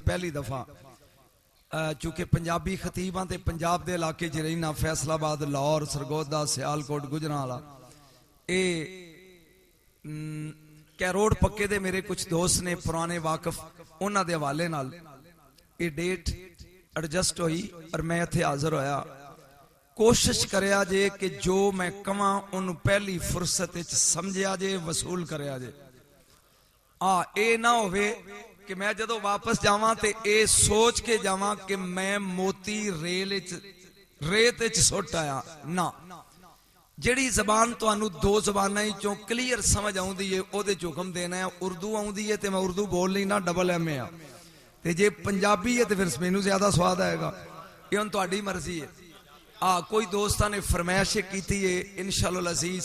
पहली दफा चूंकि पंजाबी खतीबां ते पंजाब दे इलाके च रहना, फैसलाबाद, लाहौर, सरगोदा, सियालकोट, गुजरांवाला, ये कैरोड़ पक्के दे मेरे कुछ दोस्त ने पुराने वाकफ, उन्हां दे हवाले नाल ये डेट एडजस्ट हुई और मैं इत्थे हाजिर होया। कोशिश करया जे कि जो मैं कवां उन्होंने पहली फुरसत विच समझिया जे, वसूल करया जे। ये ना होवे कि मैं जदों वापस जावां ते ये सोच के जावां कि मैं मोती रेत विच सुट आया ना। जिहड़ी जबान तुहानू दो जबानां चों क्लीयर समझ आउंदी है ओहदे च हुक्म देना है। उर्दू आउंदी है ते मैं उर्दू बोल लेना, डबल MA आ, ते जे पंजाबी है तो फिर मैनू ज्यादा स्वाद आएगा। ये हुण तुहाडी मर्जी है। कोई दोस्तां ने फरमाइश की है, इंशाअल्लाह अजीज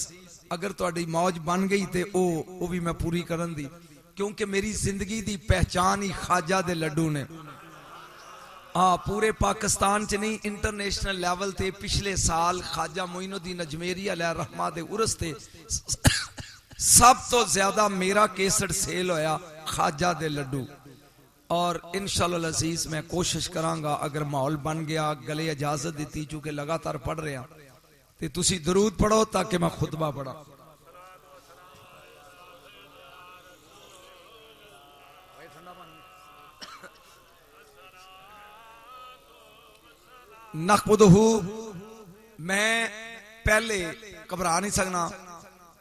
अगर तुहाडी मौज बन गई तो वो भी मैं पूरी करन दी, क्योंकि मेरी जिंदगी दी पहचान ही ख्वाजा दे लड्डू ने। पूरे पाकिस्तान च नहीं, इंटरनेशनल लेवल ते पिछले साल ख्वाजा मोइनुद्दीन अजमेरी अलैहि रहमा दे उरस ते सब तो ज्यादा मेरा केसट सेल होया ख्वाजा दे लड्डू। और इंशाअल्लाह अजीज मैं कोशिश करांगा, अगर माहौल बन गया, गले इजाजत दी, चूंकि लगातार पढ़ रहा तो तुसी दरूद पढ़ो ताकि मैं खुतबा पढ़ा। नखमुदहू, मैं पहले घबरा नहीं सकना,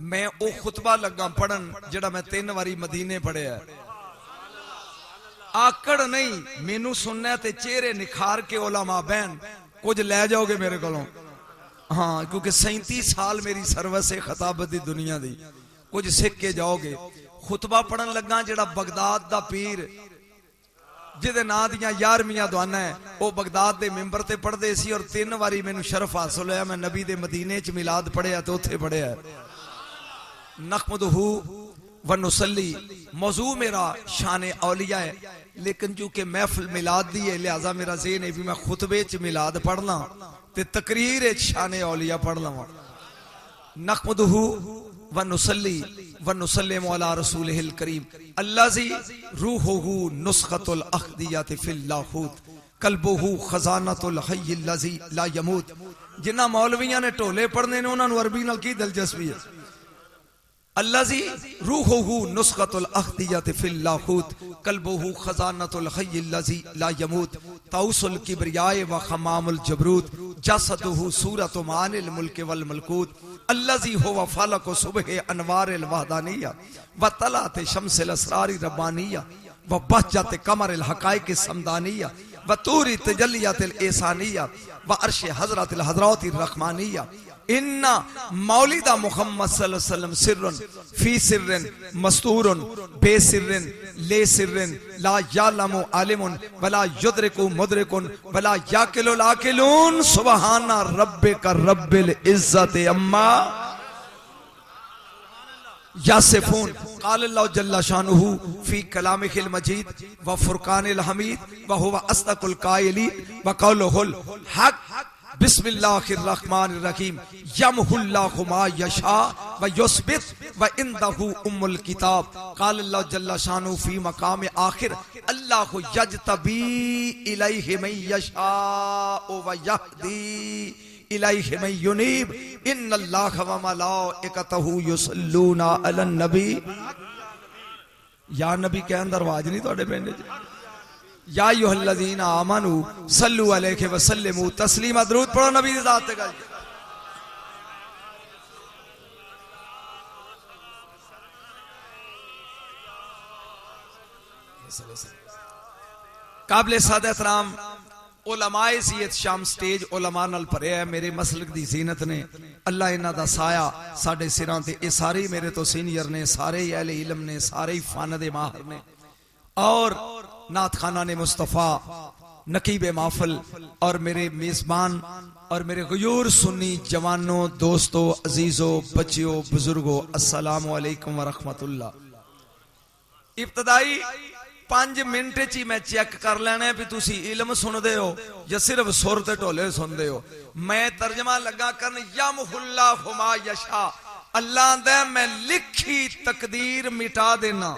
मैं वो खुतबा लगा पढ़न जिहड़ा मैं 3 बारी मदीने पढ़िया। आकड़ नहीं, मैनू सुनना ते चेहरे निखार के उलमा बहन कुछ ले जाओगे मेरे को। हाँ, क्योंकि 37 साल मेरी सर्विस है खताबत दी दुनिया दी, कुछ सीख के जाओगे। खुतबा पढ़न लगा जिहड़ा बगदाद दा पीर जिहदे नां दियां 11वीं दुआना है, वो बगदाद दे मिंबर ते पढ़दे सी और 3 बारी मैनू शरफ हासिल होया। मैं नबी दे मदीने च मिलाद पढ़िया तो उत्थे पढ़िया। नखमुदहू व नुसल्ली, मौजू मेरा शान औलिया है, लेकिन चूंकि महफिल मिलाद दी है लिहाजा मेरा ज़हन है भी मैं खुतबे च मिलाद पढ़ना ते तकरीर शान औलिया पढ़ लवां। नखमुदहू व नुसल्ली व नुसल्लिमु अला रसूलिहिल करीम अल्लज़ी रूहुहु नुस्खतुल अख्दियत फिल लाहूत कल्बुहु खजानतुल हय्यिल लज़ी ला यमूत। जिन्हां मौलवियां ने ढोले पढ़ने ने उन्हां नूं अरबी नाल की दिलचस्पी है। अल्लज़ी रूहुहु नुस्खतुल अख्दियत फिल लाहूत कल्बुहु खजानतुल हय्यिल लज़ी ला यमूत ताउसुल किब्रियाए व खमामुल जबरूत जसदुहु सूरतु मानिल मुल्क वल मलकूत अल्लज़ी हुवा फलकु सुबह अनवारिल वहदानिया व तलात शम्सिल असरारि रब्बानिया व बहजत कमरिल हकाइक समदानिया व तूरी तजल्लियातिल एसानिया व अर्श हज़रतिल हज़रातिर रहमानिया। इन्ना मौलिदा मुहम्मद सल्लल्लाहु अलैहि वसल्लम सिर्रन फी सिर्रन मस्तूरन बेसिर्रन ले सिर्रन ला यालमु आलिमुन वला युद्रिकु मुद्रिकुन वला याकिलु आकिलून सुबहाना रब्बिका रब्बिल इज्जति अम्मा यासिफून। क़ाल अल्लाहु जल्ला शानुहु फी कलामिहिल मजीद व फुरकानिल हमीद व हुवा अस्दकुल कायलीन व क़ौलुहुल हक बिस्मिल्लाहिर्रहमानिर्रहीम यमहुल्लाहु मा यशा व युस्बित व इंदहु उम्मुल किताब। क़ाल अल्लाहु जल्ला शानुहु फी मकाम आखिर अल्लाहु यजतबी इलैहि मन यशा व यहदी इलैहि मन युनीब इन्नल्लाहा व मलाइकतहु युसल्लूना अलन नबी। या नबी के अंदर आवाज नहीं तोड़े पेंडे या अय्युहल्लज़ीना आमनू सल्लु अलैहि व सल्लिमू तस्लीमा। दरूद पढ़ो नबी दी ज़ात ते। काबिल साद एहतराम उलमाए सीयत शाम स्टेज उलमा नाल भरिया है। मेरे मसलक दी ज़ीनत ने, अल्लाह इन्हां दा साया साडे सिरां ते। ये सारे मेरे तो सीनियर ने, सारे ही अहले इल्म ने, सारे ही फन दे माहिर ने। और नात खाना ने मुस्तफ़ा नकीब महफिल और मेरे मेज़बान और मेरे गयूर सुन्नी जवानों, दोस्तों, अजीजों, बच्चियों, बुजुर्गों, अस्सलामु अलैकुम व रहमतुल्लाह। इब्तदाई 5 मिनट च मैं चेक कर लेना है भी तुसी इल्म सुनते हो या सिर्फ सुर ते ढोले सुनते हो। मैं तर्जमा लगा करन यमहुल्लाहु मा यशा, अल्लाह दे मैं लिखी तकदीर मिटा देना।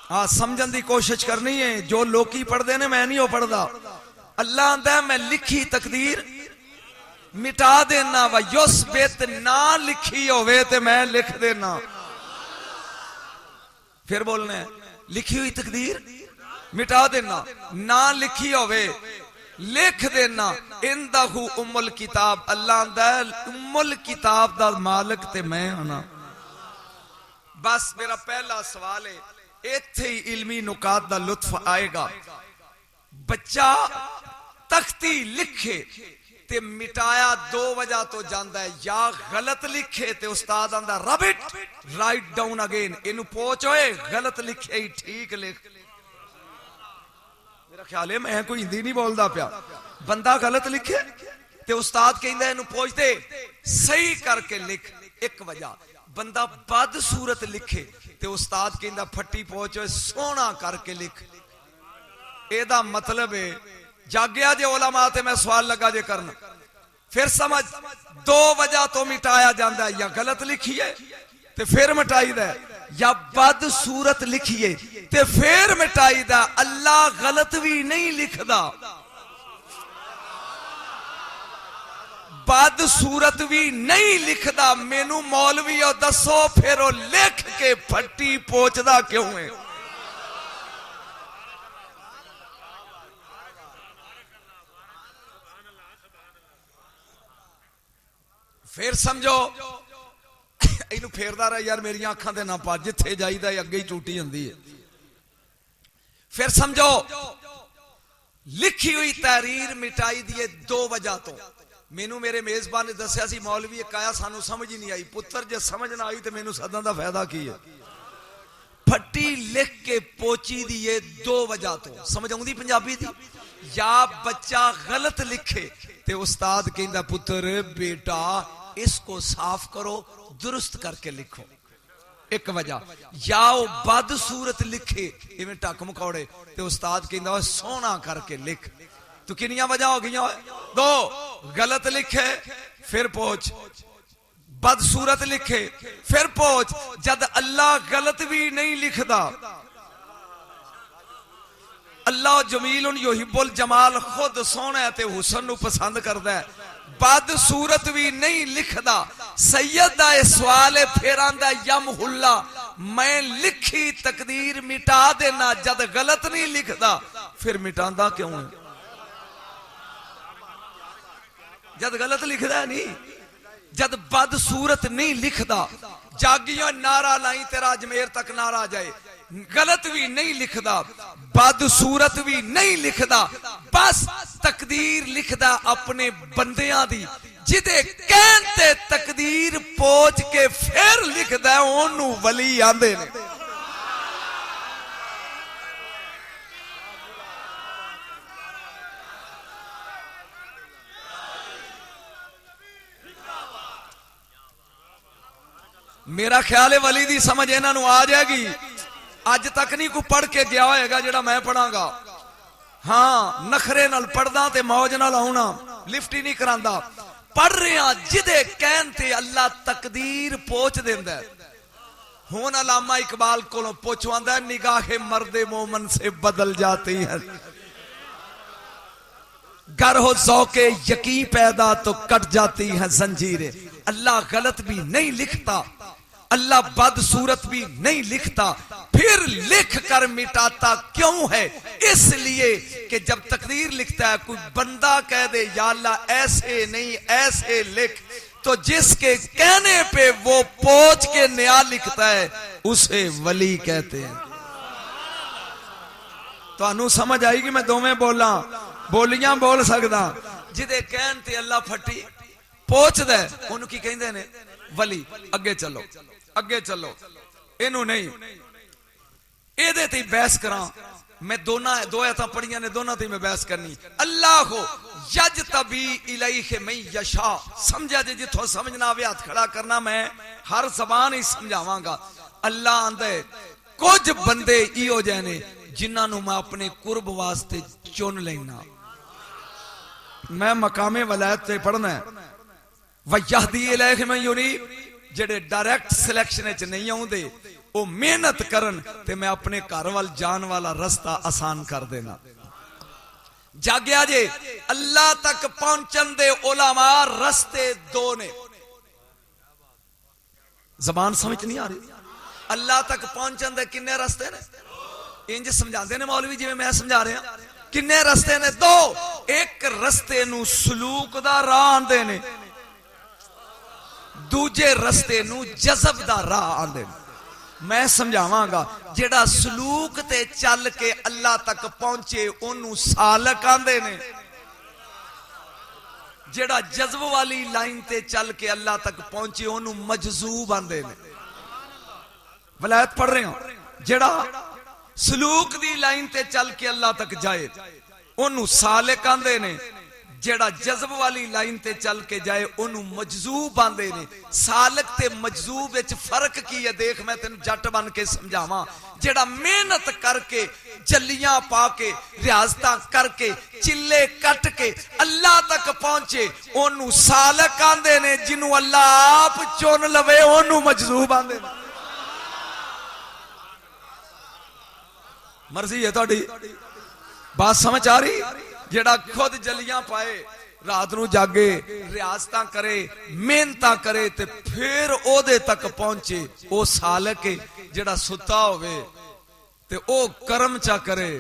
हाँ समझन की कोशिश करनी है। जो लोकी पढ़ते ने मैं नहीं वो पढ़ता। अल्लाह आंदा है मैं लिखी तकदीर मिटा देना, व युस्बित ना लिखी होवे ते मैं लिख देना। फिर बोलने लिखी हुई तकदीर मिटा देना, ना लिखी होवे लिख देना। इंदहु उम्मुल किताब, अल्लाह आंदा है उम्मुल किताब दा मालिक ते मैं हां। बस मेरा पहला सवाल है, इत्थे ही इल्मी नुकात दा लुत्फ आएगा। बच्चा तख्ती लिखे ते मिटाया दो वजह तो जांदा है, या गलत लिखे ते उस्ताद आंदा rub it write down again, इनू पोच होए गलत लिखे ही ठीक लिख। मेरा ख्याल है मैं कोई हिंदी नहीं बोलता पिया। बंदा गलत लिखे ते उस्ताद कहंदा इनू पोच दे सही करके लिख, एक वजह। बंदा बद सूरत लिखे ते उस्ताद कहंदा फट्टी पोच होए सोहना करके लिख। एदा मतलब है जागया जे उलमा ते मैं सवाल लगा जे करना। फिर समझ दो वजह तो मिटाया जाता है, या गलत लिखिए ते फिर मिटाई दा, या बद सूरत लिखिए ते फिर मिटाई दा। अल्लाह गलत भी नहीं लिखदा, बद सूरत भी नहीं लिखदा। मैनू मौलवी दसो फिर वो लिख के फट्टी पोचदा क्यों है? फिर समझो इनू फेरदा रहा यार मेरी अखां ते ना पा, जिथे जाईदा अगे ही टूटी होंदी है। फिर समझो लिखी हुई तहरीर मिटाई दी दो वजह तो। मैनू मेरे मेजबान ने दसिया सी मौलवी एक आया सानू समझ ही नहीं आई। पुत्र जे समझ ना आई तो मैनू सदन का फायदा की है? फट्टी लिख के पोची दी है दो वजह तो। समझ आउंदी पंजाबी दी? या बच्चा गलत लिखे ते उस्ताद कहंदा पुत्र बेटा इसको साफ करो दुरुस्त करके लिखो, एक वजह। या वो बद सूरत लिखे इवें टक मकौड़े ते उस्ताद कहंदा सोहना करके लिख। तो कितनी वजह हो गई? दो। गलत लिखे फिर पोच, बद सूरत लिखे फिर पोच। जद अल्लाह गलत भी नहीं लिखदा। अल्लाह जमील युहिब्बुल जमाल, खुद सोहना है ते हुसन नू पसंद करदा है। बद सूरत भी नहीं लिखदा। सैयद दा सवाल है फिर आंदा यमहुल्ला, मैं लिखी तकदीर मिटा देना। जद गलत नहीं लिखदा फिर मिटांदा क्यों है? जद गलत लिखदा नहीं, जद बद सूरत नहीं लिखदा। जागियों नारा लाई तेरा अजमेर तक नारा जाए, गलत भी नहीं लिखदा, बद सूरत भी नहीं लिखदा। बस तकदीर लिखदा अपने बंदियां दी, जिदे कहते तकदीर पोच के फिर लिखदा ओनू वली आंदे ने। मेरा ख्याल है वली दी समझ इन्हां नूं आ जाएगी। अज तक नहीं कोई पढ़ के गया होएगा जेड़ा मैं पढ़ांगा। हाँ नखरे नाल पढ़दा ते मौज नाल आउणा, लिफ्ट ही नहीं करांदा। पढ़ रहे हैं जिदे कहन ते अल्लाह तकदीर पोच देंदा है। हुण अल्लामा इकबाल कोलों पुछवांदा है निगाहे मर्दे मोमन से बदल जाती है, गर हो ज़ौके यकीन पैदा तो कट जाती है जंजीरें। अल्लाह गलत भी नहीं लिखता, अल्लाह बद सूरत भी नहीं लिखता, फिर लिख कर मिटाता क्यों है? इसलिए कि जब तकदीर लिखता है कोई बंदा कह दे या अल्लाह ऐसे नहीं ऐसे लिख, तो जिसके कहने पे वो पोच के नया लिखता है उसे वली कहते हैं। तो अनु समझ आएगी मैं दोवें बोला बोलियां बोल सकदा। जिदे कहन ते अल्लाह फटी पोच दे उन्होंने की कहंदे ने वली। अगे चलो अगे चलो, इनू नहीं एदे ते बहस करा मैं। दो आयतां पढ़ियां ने, दोनों ते मैं बहस करनी। अल्लाह हो यजतबी इलैहि मैं यशा, समझा जे जिथों समझना आवे हाथ खड़ा करना, मैं हर जबान ही समझावांगा। अल्लाह आंदे कुछ बंदे इहो जे ने जिन्हां नूं मैं अपने कुर्ब वास्ते चुन लेना। मैं मकामे वलायत से पढ़ना है। वयहदी इलैहि मैं युनीब, जेडे डायरेक्ट सिलेक्शन च नहीं आउंदे वो मेहनत करन ते मैं अपने घर वाल जान वाला रास्ता आसान कर देना। जागया जे अल्लाह तक पहुंचन दे उलमा रस्ते दो ने। जबान समझ नहीं आ रही? अल्लाह तक पहुंचन दे किन्ने रस्ते ने? इंज समझाते ने मौलवी जिवें मैं समझा रहा। किन्ने रस्ते ने? दो। एक रस्ते नू सलूक दा राह आंदे ने, दूजे रस्ते नू जज़ब दा राह आंदे ने। मैं समझावांगा। जेड़ा सलूक ते चल के अल्लाह तक पहुंचे ओनू सालक आंदे ने। जेड़ा जज्ब वाली लाइन ते चल के अल्लाह तक पहुंचे ओनू मजजूब आंदे ने। वलायत पढ़ रहे हो? जेड़ा सलूक दी लाइन ते चल के अल्लाह तक जाए ओनू सालिक आंदे ने। जेड़ा जज्ब वाली लाइन ते चल के जाए ओनू मजजूब आंदे ने। सालिक ते मजजूब विच फर्क की है देख, मैं तेन जट बन के समझावां। जेड़ा मेहनत करके जल्लियां पा के रियाजतां करके चिल्ले कट के अल्लाह तक पहुंचे ओनू सालिक आंदे ने। जिन्नू अल्लाह आप चुन लवे ओनू मजजूब आंदे ने। मर्जी है तुहाडी, बात समझ आ रही? जेड़ा खुद जलियां पाए, रात नू जागे, रियाजतां करे, मेहनतां करे ते फिर ओदे तक पहुंचे, ओ सालिक है। जेड़ा सुता होवे ते ओ कर्म चा करे,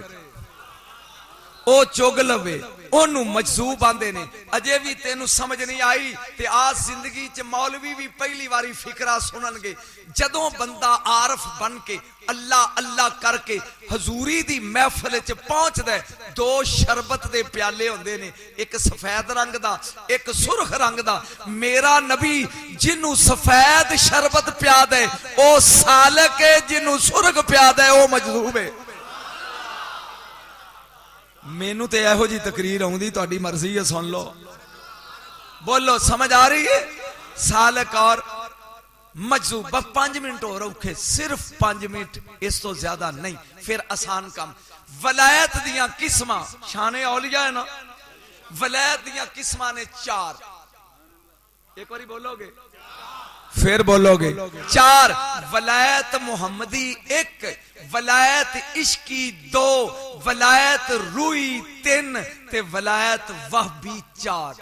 ओ चुग लवे ओनू मजजूब आंदे ने। अजे भी तेनू समझ नहीं आई ते आज जिंदगी च मौलवी भी पहली बारी फिकरा सुननगे। जदों बंदा आरफ बन के अल्लाह अल्लाह करके हजूरी दी महफिल च पहुंचदा है, दो शरबत दे प्याले होंदे ने, एक सफेद रंग दा एक सुरख रंग दा। मेरा नबी जिन्नू सफेद शरबत पिया दे ओ सालिक है, जिन्नू सुरख पिया दे ओ मजजूब है। मैनू तो यहो जी तकरीर आउंदी, तुहाडी मर्जी है, सुन लो। बोलो समझ आ रही है? सालिक और मजजूब। बस 5 मिनट और औखे, सिर्फ 5 मिनट, इस तो ज्यादा नहीं, फिर आसान काम। वलायत दियां किस्मां, शाने औलिया है ना, वलायत दियां किस्मां ने 4। एक बारी बोलोगे फिर बोलोगे। 4। वलायत मुहम्मदी 1, वलायत इश्की 2, वलायत रूई 3 ते वलायत वहबी 4।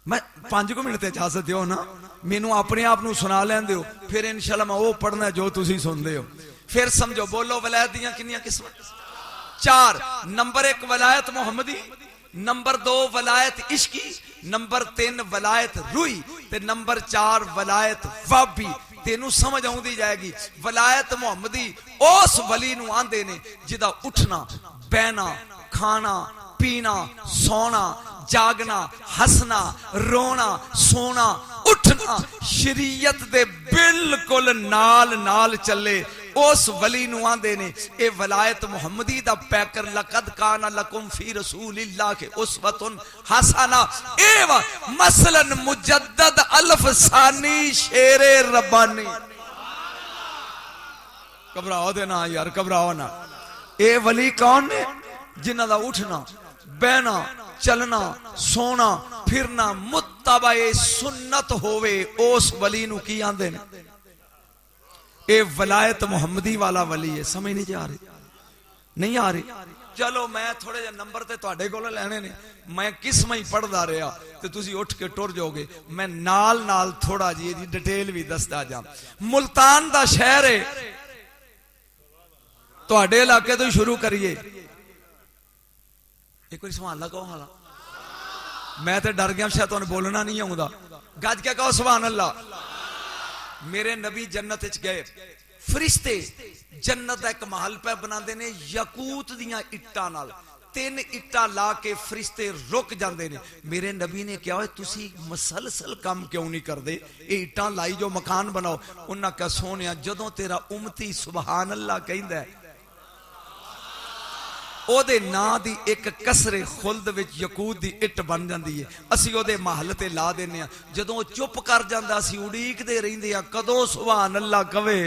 मैं 5 मिनट इजाजत दियो ना, मैनू अपने आप नू सुना लैन दियो, फिर इंशाअल्लाह मैं वो पढ़ना जो तुसी सुनदे हो। फिर समझो, बोलो वलायत दियां कितनी किस्मां? 4। नंबर 1 वलायत मुहम्मदी, नंबर 2 वलायत इश्की, नंबर 3 वलायत रूई ते नंबर 4 वलायत वहबी। तेनू समझ आउंदी जाएगी। वलायत मुहम्मदी उस वली नू आंदे ने जिदा उठना बहना खाना पीना सोना जागना हसना रोना सोना उठना शरीयत दे बिल्कुल नाल नाल चले, उस वली नू आंदे ने ए वलायत मुहम्मदी दा पैकर। लकद काना लकुम फी रसूलिल्लाह के उस्वतुन हसना। ए वा मसलन मुजद्दद अल्फ सानी शेरे रब्बानी। घबराओ दे ना यार, घबराओ ना। ए वली कौन ने? जिन्हां दा उठना बहना चलना सोना फिरना मुत्तबाए सुन्नत होवे, उस वली नू की आंदे ने? ए वलायत मुहम्मदी वाला वली है। समझ नहीं जा रही? नहीं आ रही? चलो मैं थोड़े जे नंबर ते तुहाडे कोल लेने ने, मैं किस्म ही पढ़दा रहा ते तुसी उठ के टुर जाओगे। मैं नाल नाल थोड़ा जी डिटेल भी दसदा जा। मुल्तान दा शहर है, तुहाडे इलाके तो शुरू करिए। एक बार सुभान अल्लाह कहो। हाला मैं तो डर गया शायद तुहानू बोलना नहीं आउंदा। गज के कहो सुभान अल्लाह। मेरे नबी जन्नत च गए, फरिश्ते जन्नत का एक महल पे बनाते ने यकूत दियां इट्टां नाल। 3 इट्टां ला के फरिश्ते रुक जाते ने। मेरे नबी ने कहा तुसी मसलसल काम क्यों नहीं करते? ये इट्टां लाई जो मकान बनाओ। उन्हें कहा सोनिया जदों तेरा उम्मती सुभान अल्लाह कहंदा है ओदे नां दी एक कसरे खुल्द विच यकूत दी इट बन जाती है। असी ओदे महल ते ला देने आ। जदों चुप कर जांदा असी उड़ीकदे रहिंदे आ कदों सुभान अल्लाह कवे।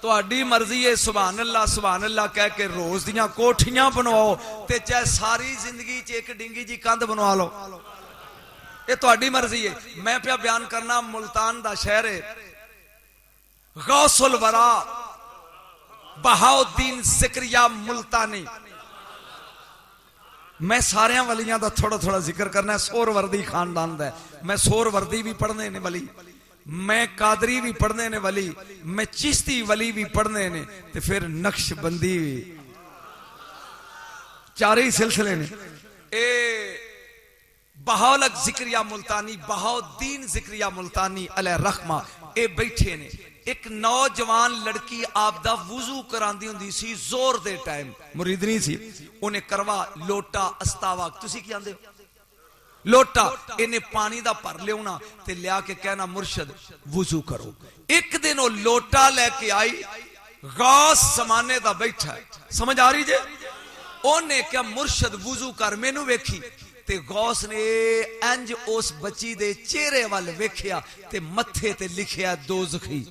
तुहाडी मर्जी है सुभान अल्लाह कह के रोज दियां कोठियां बनवाओ ते चाहे सारी जिंदगी च एक डिंगी जी कंध बनवा लो। ये तुहाडी मर्जी है। मैं पे बयान करना मुल्तान दा शहर है, गौसुल वरा बहाउद्दीन ज़िक्रिया मुल्तानी। मैं सारे वलियां दा थोड़ा थोड़ा जिक्र करना। सोहरवर्दी खानदान दा, मैं सोहरवर्दी भी पढ़ने ने वली, मैं कादरी भी पढ़ने ने वली, मैं चिश्ती वली भी पढ़ने ने, ते फिर नक्शबंदी भी, चार ही सिलसिले ने। ए बहाउलक ज़िक्रिया मुल्तानी, बहाउद्दीन ज़िक्रिया मुल्तानी अलैह रहमा, ए बैठे ने। एक नौजवान लड़की आपदा वुजू करांदी हुंदी सी जोर दे टाइम, मुरीदनी सी, उन्हें करवा लोटा अस्तावा, तुसी की आंदे हो लोटा, इन्हें पानी दा भर लिया ते लिया के कहना मुर्शद वुजू करो। एक दिन वो लोटा लेके आई, गौस जमाने दा बैठा है, समझ आ रही जे? ओने क्या मुर्शद वुजू कर, मैनू वेखी ते गौस ने इंज उस बच्ची दे चेहरे वाल वेख्या ते मथे ते लिखिया दोज़खी।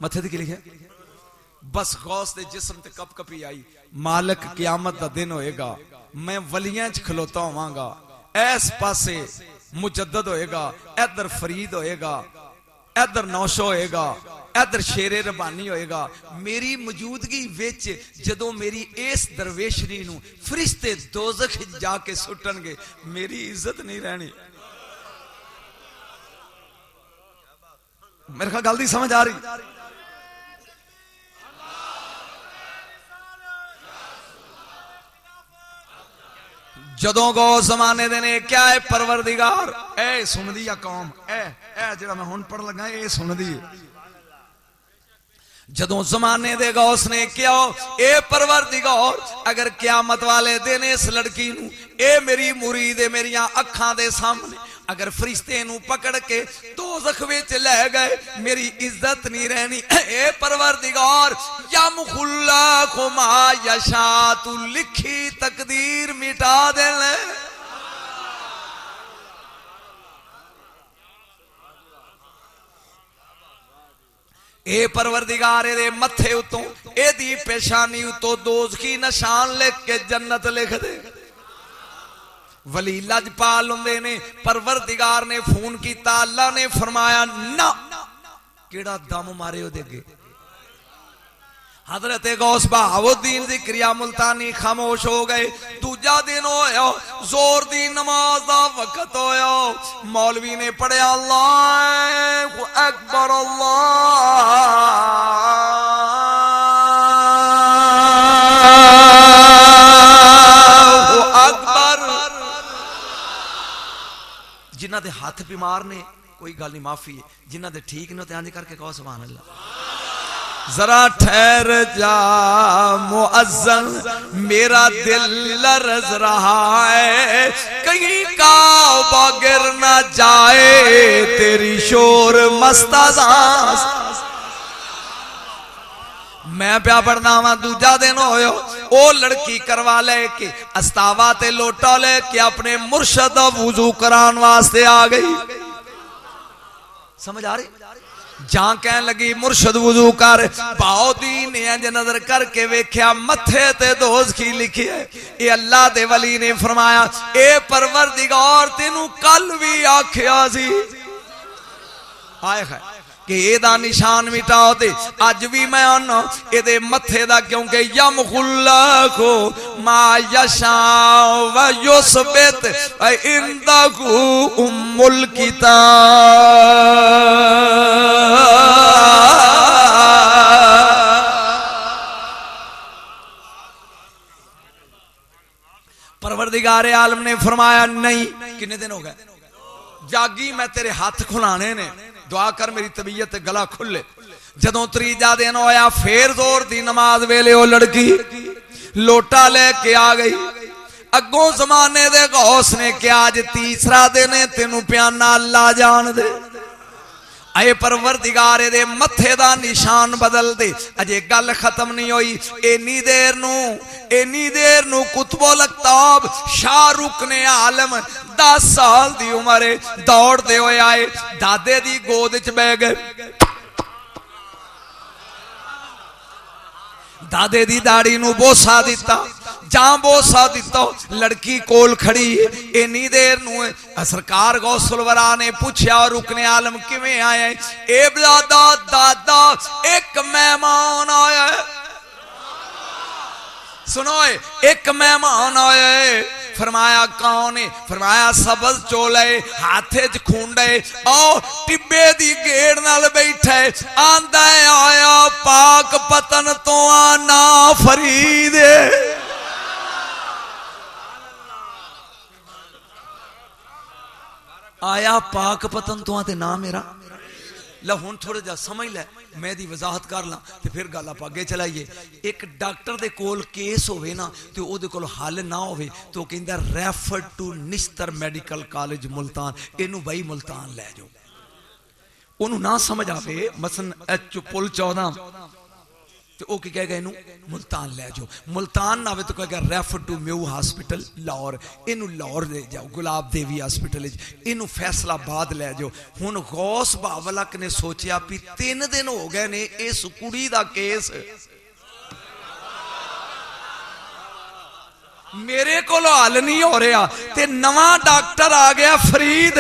मथे ते की लिखिया? बस गौस दे जिस्म ते कप कपी आई, मालक क़यामत दा दिन होएगा, मैं वलियां च खलोता होवांगा, इस पासे मुजद्दद होएगा, इधर फरीद होएगा, इधर नौशो होएगा, इधर शेरे रबानी होएगा। मेरी मौजूदगी विच जदों मेरी इस दरवेशनी नूं फरिश्ते दोज़ख जाके सुटणगे, मेरी इज्जत नहीं रहनी। मेरे ख्याल गल दी समझ आ रही? जदों गौ जमाने दे ने क्या है परवरदिगार, ए सुन दी या कौम, ए जेड़ा मैं हुण पढ़ लगा ए सुन दी। जदों जमाने दे गौस ने क्या, ए परवरदिगार अगर क़यामत वाले दिन इस लड़की नूं, ए मेरी मुरीद है मेरियां अखां दे सामने, अगर फरिश्ते नूं पकड़ के दोज़ख विच ले गए, मेरी इज्जत नहीं रहनी। ए परवरदिगार यमखुल्लाहु मा यशा, तू लिखी तकदीर मिटा दे। ए परवरदिगार दे मथे उतों एदी पेशानी उतों दोज़खी निशान लिख के जन्नत लिख दे। वली लजपाल हुंदे ने, परवरदिगार ने फोन किया, अल्लाह ने फरमाया ना, केड़ा दम मारे ओदे अगे। हजरत गौस बहाउद्दीन ज़िक्रिया मुल्तानी खामोश हो गए। दूजा दिन होया, जोर दी नमाज दा वक्त होया, मौलवी ने पढ़िया अल्लाहु अकबर अल्लाहु अकबर। जिन्हां दे हाथ बीमार ने कोई गल नहीं, माफी है, जिन्हां दे ठीक ने इंज करके कहो सुभान अल्लाह। जरा ठहर जा मुअज्जन, मेरा दिल लरज रहा है, कहीं काबा गिर ना जाए तेरी शोर मस्ताज़ां। मैं प्या पढ़ना वा, दूजा दिन होयो, ओ लड़की करवा लेके अस्तावा ते लोटा लेके अपने मुर्शद दा वुजू करान वास्ते आ गई। समझ आ रही? जहां कह लगी मुर्शद वुजू कर, बहाउद्दीन ने इंज नजर करके वेख्या, मथे ते दोज़खी लिखी है। ये अल्लाह दे वली ने फरमाया, ए परवरदिगार तेनू कल भी आखिया सी, आए है कि एदा निशान मिटाओ दे, अज भी मैं आना एदे मथे दा, क्योंकि यमखुल्लाहु मा यशा व युसबित इंदहु उम्मुल किताब। परवरदिगार आलम ने फरमाया नहीं, कितने दिन हो गए जागी, मैं तेरे हाथ खुलाने ने, दुआ कर मेरी तबीयत गला खुले। जदों त्रीजा दिन होया, फिर जोर दी नमाज वेले ओ लड़की लोटा लेके आ गई। अगों जमाने दे गौस ने क्या, अज तीसरा दिन है, तेनू प्याना अल्लाह जान दे। आए परवरदिगार दे मथे दा निशान बदल दे। अजे गल खत्म नहीं हुई, एनी देर नू कुतुबुल अक्ताब शाहरुख ने आलम 10 साल दी उम्र दौड़ते हुए आए, दादे दी गोद च बह गए, दादे दी दाढ़ी नू बोसा दिता, जांबोसा दिता। लड़की कोल खड़ी इन्नी देर नूं सरकार गौसलवरा ने पूछया रुकने आलम किवें आया? ए दादा एक मेहमान आया। सुनो एक मेहमान आया। फरमाया कौन है? फरमाया सबज चोले हाथे च खूंडे ओ टिब्बे दी गेड़ नाल बैठा है। आंदा आया पाक पतन तो आना फरीद। आया पाक पतन तो आते ना मेरा ला हुण थोड़ा जा समझ लै मैं दी वजाहत कर ला ते फिर गल आप अगे चलाइए। एक डॉक्टर दे कोल केस होवे ना ते ओदे कोल हल ना होवे तो कहंदा refer to Nishtar medical college Multan. इनू भाई मुल्तान लै जाओ। ओनू ना समझ आवे मसन एच पुल 14 ते ओ की कहेगा इनू मुल्तान लै जाओ। मुल्तान ना आवे तो कहेगा refer to Mayo hospital Lahore. इनू लाहौर ले जाओ गुलाब देवी हॉस्पिटल। इनू फैसलाबाद लै जाओ। हुण गौस बावलक ने सोचिया भी 3 दिन हो गए ने इस कुड़ी दा केस मेरे कोल हल नहीं हो रहा ते नवा डॉक्टर आ गया फरीद।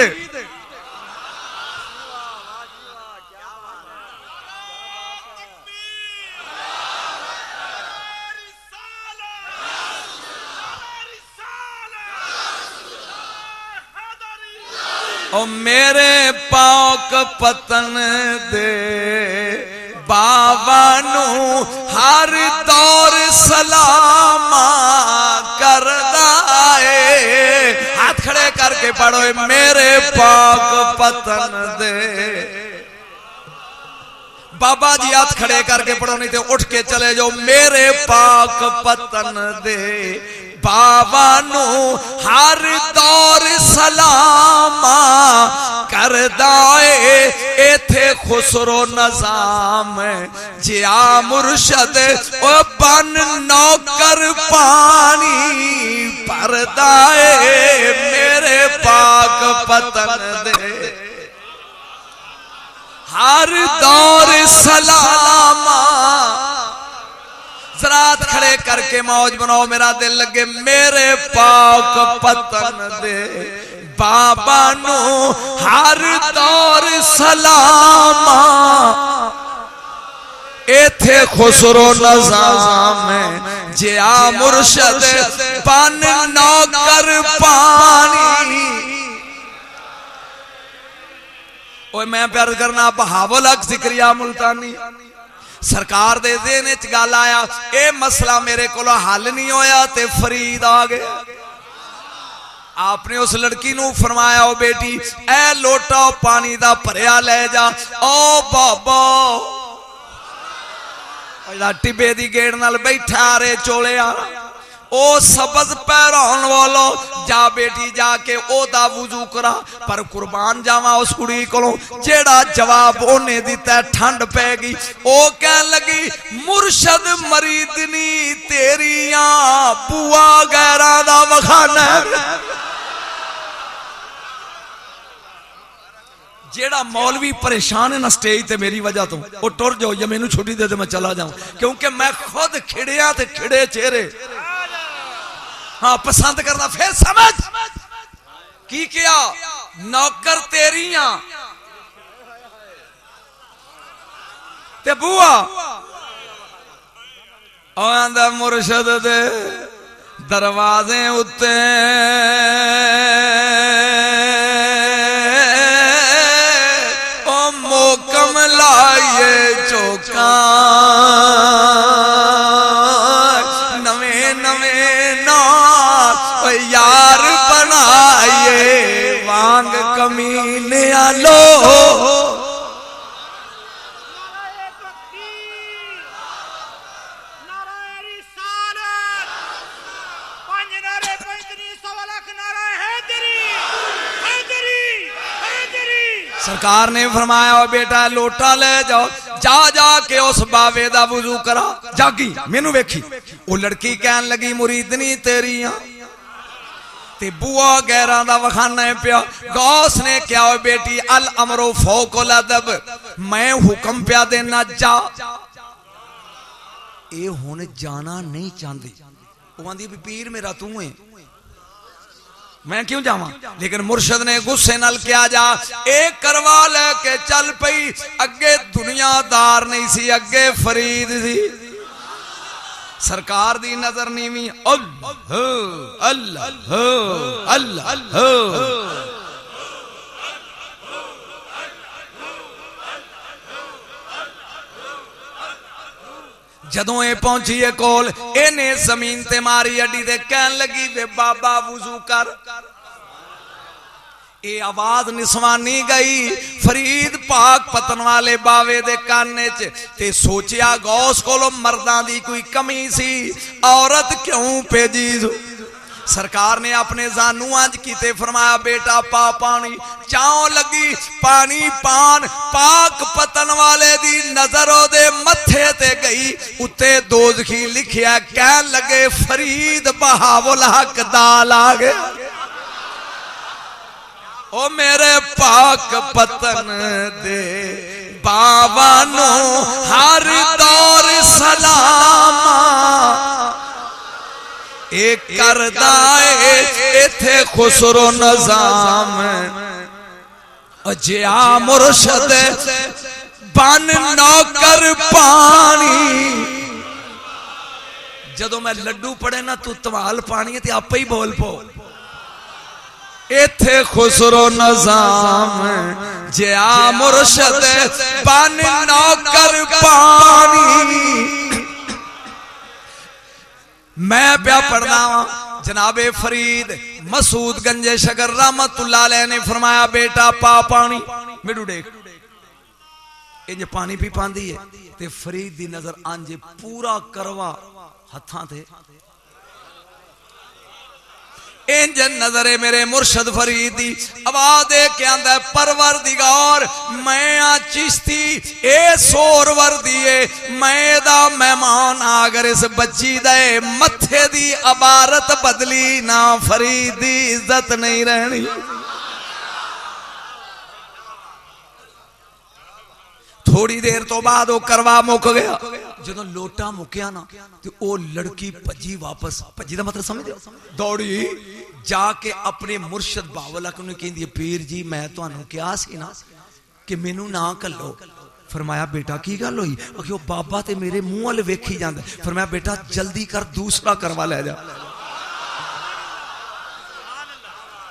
ओ मेरे पाक पतन दे बाबा नू हर दौर सलामा करदा है। हाथ खड़े करके पढ़ो मेरे पाक पतन दे। बाबा जी हाथ खड़े करके पढ़ो नहीं तो उठ के चले जाओ। मेरे पाक पतन दे बाबा नू हर दौर सलामा करदा है। इथे खुसरो नजाम जिया मुर्शद ओ बन नौकर पानी भरदा है। मेरे पाक पतन दे हर दौर सलामा। जरात खड़े करके मौज बनाओ मेरा दिल लगे। मेरे पाक पतन दे बाबा नू हर दौर सलामा। इथे खुसरो नजाम जिया मुर्शद बन नौकर पानी। ओए मैं प्यार करना बहावल हक जिक्रिया मुल्तानी सरकार दे देन च गल आया ए मसला मेरे को हल नहीं होया ते फरीद आ गया। आपने उस लड़की नू फरमाया ओ बेटी ए लोटा पानी दा भरिया ले जा। ओ बाबा टिब्बे दी गेड़ नाल बैठा रे चोले आ ओ सबज पहराउण वालो जा बेटी जाके ओदा वुजू करा। पर कुर्बान जावा उस कुड़ी कोलों जेड़ा जवाब ओने दिता ठंड पै गई। ओ कहन लगी मुर्शद मरीदनी तेरिया बुआ गैरा दा वखाना। जेड़ा मौलवी परेशान है ना स्टेज ते मेरी वजह तो वो टुर जाओ या मैनू छुट्टी दे दे मैं चला जाऊं क्योंकि मैं खुद खिड़िया ते खिड़े चेहरे हाँ पसंद करना। फिर समझ की किया नौकर तेरिया ते बुआ आंदा मुर्शद दे दरवाजे उत्ते ओ मोकम लाइए चौका नवे नवे यार बनाइए वांग कमीने आलो। सरकार ने फरमाया बेटा लोटा ले जाओ जा जाके उस बावे दा वुजू करा। जागी मैनू वेखी वो लड़की कहन लगी मुरीदनी तेरिया ते बुआ गैरा दा वखाना है पिया। गौस ने क्या हो बेटी अल अमरो फौकुल अदब मैं हुक्म पिया देना जा। ए हुण जाना नहीं चाहती वो आंदी भी पीर मेरा तू है, मैं क्यों जावा। लेकिन मुर्शद ने गुस्से नाल क्या जा एक करवा लेके चल पई। अगे दुनियादार नहीं सी, अगे फरीद सी। सरकार दी नजर नीवी। अल्लाह अल्लाह अल्लाह। जदों ये पहुंची है कोल, इन्हें जमीन ते मारी अड्डी ते कहन लगी वे बाबा वुजू कर। ये आवाज निसवानी गई फरीद पाक पतन वाले बावे दे काने च। ते सोचिया गौस कोलो मर्दां दी कोई कमी सी, औरत क्यों भेजी। सरकार ने अपने जानू अंज कीते, फरमाया बेटा पा पानी। चाओ लगी पानी पान, पाक पतन वाले दी नजर ओदे मथे ते गई। उत्ते दोज़खी लिखिया, कहन लगे फरीद बहावुल हक दाल आ गया। ओ मेरे पाक पतन दे बावानो हर दौर सलामा। एक करदा इथे खुसरो नजाम, अजिया मुर्शद बन नौकर पानी। जदों मैं लड्डू पड़े ना तू तवाल पानी ते आपे ही बोल पो। इथे खुसरो नजाम, जिया मुर्शद बन नौकर पानी। मैं प्या पढ़ना जनाबे फरीद मसूद गंजे शगर रहमतुल्लाह अलैह ने फरमाया बेटा पा पानी। मेनू देख इंज पानी पी पांदी है ते फरीद दी नजर आंजे पूरा करवा हथां ते। इंज नजरे मेरे मुर्शद फरीद दी आवाज दे के आंदा परवरदिगार मैं आ चिश्ती ए सोरवर दिए मैं दा मेहमान। अगर इस बच्ची दे मथे दी अबारत बदली ना फरीद दी इज्जत नहीं रहनी। थोड़ी देर तो बाद वो करवा मुक गया। जो लोटा मुकया ना तो वो लड़की भजी वापस। भजी का मतलब समझ दौड़ी जाके अपने मुर्शद बावल ने कहती पीर जी मैं तुहानू कहा सी ना कि मैनू ना घल्लो। फरमाया बेटा की गल हुई। आखियो बाबा ते मेरे मुंह वाल वेखी जांदा। फरमाया बेटा जल्दी कर दूसरा करवा ले जा।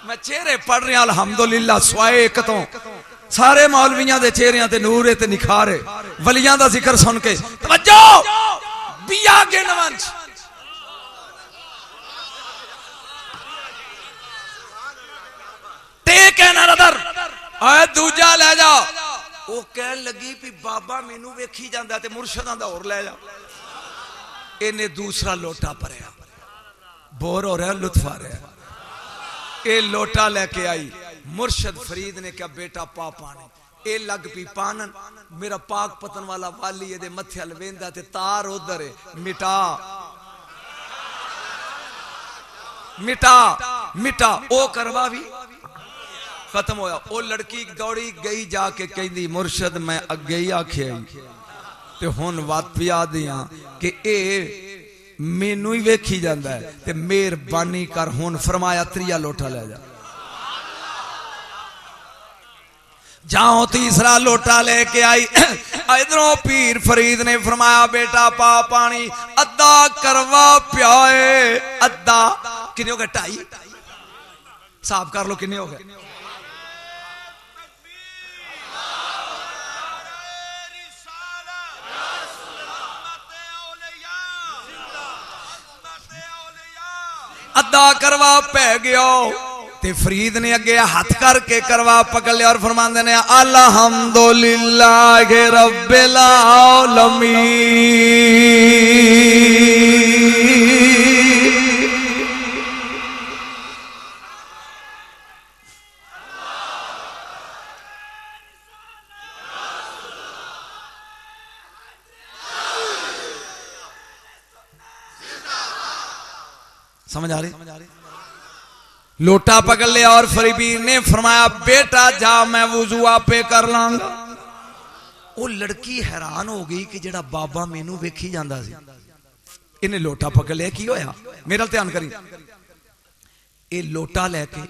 मैं चेहरे पढ़ रहा अल्हम्दुलिल्लाह स्वाए एक तो सारे मौलवियां दे चेहरियां ते नूर ते निखारे वलियां दा जिक्र सुन के तवज्जो बिया के नवंश टेक नजर आए दूजा ले जा। वो कहन लगी भी बाबा मैनू वेखी जांदा ते मुर्शदां दा होर ले जा। इन्हें दूसरा लोटा भरया, बोर हो रहा लुत्फ आ रहा। ये लोटा लेके आई। मुर्शद फरीद ने कहा बेटा पा पानी। ये लग पी पानन। मेरा पाक पतन वाला वाली ये मथे हल वेंदा ते तार उधर है। मिटा मिटा मिटा ओ करवा भी खत्म होया। ओ लड़की दौड़ी गई जाके कहती मुर्शद मैं अगे ही आखे ते हुन बात पिया दिया कि ए मैनू ही वेखी जांदा है ते मेहरबानी कर हुन। फरमाया त्रिया लोटा ले जा। जाओ तीसरा लोटा लेके आई। इधरों पीर फरीद ने फरमाया बेटा पा पानी। अद्धा करवा प्याए अद्धा किन्ने हो गए 2.5 साफ कर लो किन्ने हो गए। अद्धा करवा पै गया ते फरीद ने अगे हाथ करके करवा पकड़ लिया और फरमाते ने अल्हम्दुलिल्लाह रब्बिल आलमीन। समझ आ रही? लोटा पकड़ लिया और फरीबीर ने फरमाया बेटा जा मैं वुजू आपे कर लांगा। वो लड़की हैरान हो गई कि जेड़ा बाबा मैनू वेखी जांदा सी इन्हें लोटा पकड़ लिया, की होया मेरा ध्यान करी, ये लोटा लेके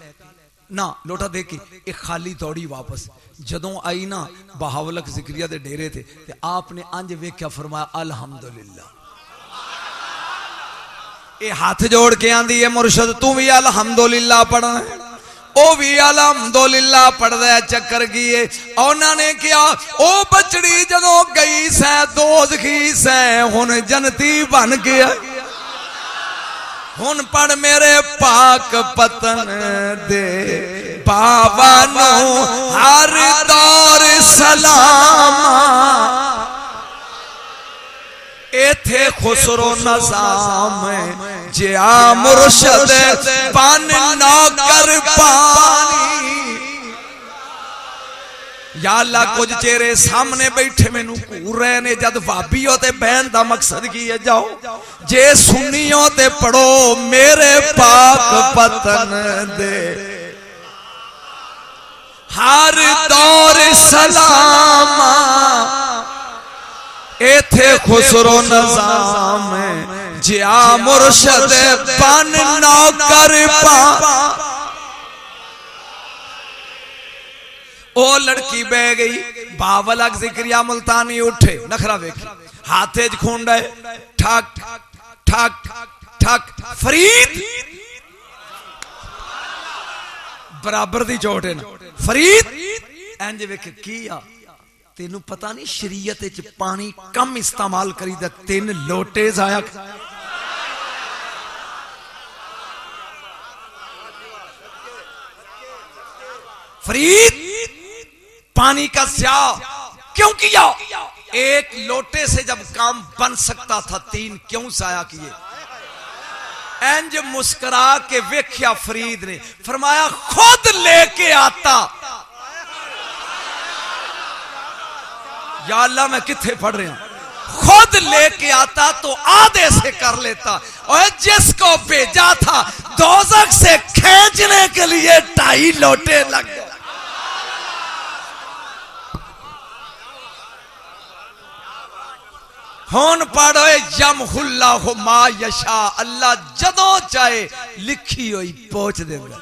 ना लोटा दे के एक खाली दौड़ी वापस। जदों आई ना बहावलक जिक्रिया दे डेरे थे ते आपने अंज वेख्या, फरमाया अल्हम्दुलिल्लाह। ये हाथ जोड़ के आंदी है मुर्शद तू भी अल्हम्दुलिल्लाह पढ़ना है, ओ भी अल्हम्दुलिल्लाह पढ़दा चक्कर की है। उन्होंने क्या ओ बचड़ी जदों गई सै दोज़खी सै हुन जनती बन गया, हुन पढ़ मेरे पाक पतन दे बाबा नो हर दौर सलाम। एथे खुसरो नज़ाम जिया मुर्शद बन नौकर पानी। या अल्लाह कुछ चेहरे सामने बैठे मैनू घूर रहे ने, जद भाभीओ ते बहन दा मकसद की है, जाओ जे सुन्नियों ते पढ़ो मेरे पाक पतन दे हर दौर सलाम। एथे खुसरो नज़ाम जिया मुर्शद बन नौकर पा। ओ लड़की बह गई, बावलक जिक्रिया मुल्तानी उठे, नखरा वेख हाथे च खूंडा है, ठक ठक ठक फरीद बराबर दी चोट है ना, फरीद इंज वेख की आ तेनू पता नहीं शरीयत च पानी कम इस्तेमाल करीदा, 3 लोटे जाया। फरीद पानी का स्याह क्यों किया? एक लोटे से जब काम बन सकता था 3 क्यों साया किए? इंज मुस्कुरा के वेख्या फरीद ने, फरमाया खुद लेके आता। या अल्लाह मैं किथे पढ़ रहा हूं, खुद लेके आता तो आधे से कर लेता, और जिसको भेजा था दोज़ख से खींचने के लिए 2.5 लोटे लग गए। हुन पढ़ो यमहुल्लाहु मा यशा, अल्लाह जदों चाहे लिखी हुई पहुंच देगा।